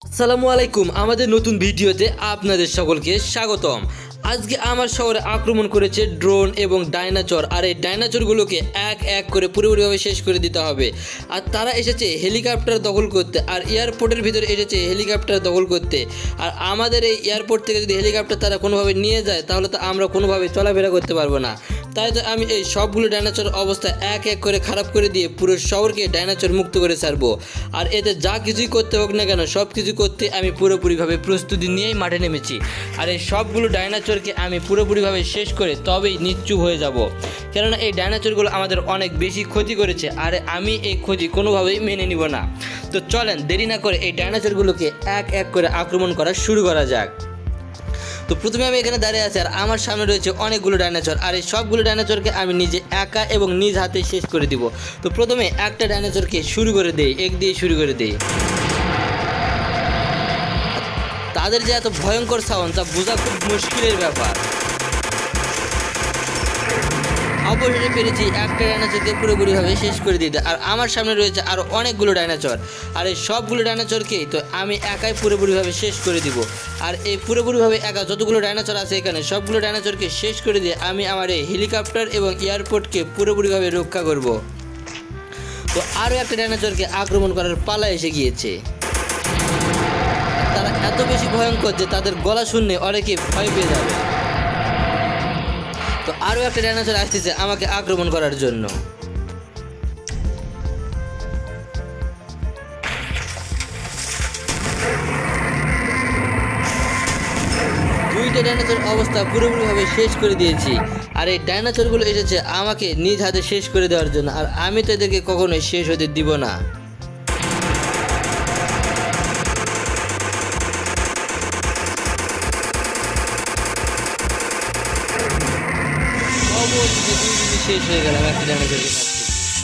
আসসালামু আলাইকুম। আমাদের নতুন ভিডিওতে আপনাদের সকলকে স্বাগতম। আজকে আমার শহরে আক্রমণ করেছে ড্রোন এবং ডাইনোসর, আর এই ডাইনোসরগুলোকে এক এক করে পুরোপুরিভাবে শেষ করে দিতে হবে। আর তারা এসেছে হেলিকপ্টার দখল করতে, আর এয়ারপোর্টের ভিতরে এসেছে হেলিকপ্টার দখল করতে। আর আমাদের এই এয়ারপোর্ট থেকে যদি হেলিকপ্টার তারা কোনোভাবে নিয়ে যায় তাহলে তো আমরা কোনোভাবে চলাফেরা করতে পারবো না। তাই তো আমি এই সবগুলো ডাইনোসর অবস্থা এক এক করে খারাপ করে দিয়ে পুরো শহরকে ডাইনোসর মুক্ত করে ছাড়বো। আর এতে যা কিছুই করতে হোক না কেন সব কিছু করতে আমি পুরোপুরিভাবে প্রস্তুতি নিয়েই মাঠে নেমেছি। আর এই সবগুলো ডাইনোসরকে আমি পুরোপুরিভাবে শেষ করে তবেই নিশ্চুপ হয়ে যাব, কেননা এই ডাইনোসরগুলো আমাদের অনেক বেশি ক্ষতি করেছে, আর আমি এই ক্ষতি কোনোভাবেই মেনে নিব না। তো চলেন দেরি না করে এই ডাইনোসরগুলোকে এক এক করে আক্রমণ করা শুরু করা যাক। তো প্রথমে আমি এখানে দাঁড়িয়ে আছি, আর আমার সামনে রয়েছে অনেকগুলো ডাইনোসর, আর এই সবগুলো ডাইনোসরকে আমি নিজে একা এবং নিজ হাতে শেষ করে দিব। তো প্রথমে একটা ডাইনোসরকে শুরু করে দেই, এক দিয়ে শুরু করে দেই। তাদের যে এত ভয়ঙ্কর সাউন্ড তা বোঝা খুব মুশকিলের ব্যাপার। অবশেষে পেরেছি একটা ডাইনোসরকে পুরোপুরিভাবে শেষ করে দিতে। আর আমার সামনে রয়েছে আরও অনেকগুলো ডাইনোসর, আর এই সবগুলো ডাইনোসরকেই তো আমি একাই পুরোপুরিভাবে শেষ করে দিব। আর এই পুরোপুরিভাবে একা যতগুলো ডাইনোসর আছে এখানে সবগুলো ডাইনোসরকে শেষ করে দিয়ে আমি আমার এই হেলিকপ্টার এবং এয়ারপোর্টকে পুরোপুরিভাবে রক্ষা করব। তো আরও একটা ডাইনোসরকে আক্রমণ করার পালা এসে গিয়েছে। তারা এত বেশি ভয়ঙ্কর যে তাদের গলা শুনলে অনেকে ভয় পেয়ে যাবে। তো আরও একটা ডাইনোসর আসতেছে আমাকে আক্রমণ করার জন্য। দুইটা ডাইনোসর অবস্থা পুরোপুরিভাবে শেষ করে দিয়েছি। আর এই ডাইনোসরগুলো এসেছে আমাকে নিজ হাতে শেষ করে দেওয়ার জন্য, আর আমি তো এদেরকে কখনোই শেষ হতে দিব না। অবশেষে দুই দিনই শেষ হয়ে গেলাম একটা ডাইনোসরের সাথে।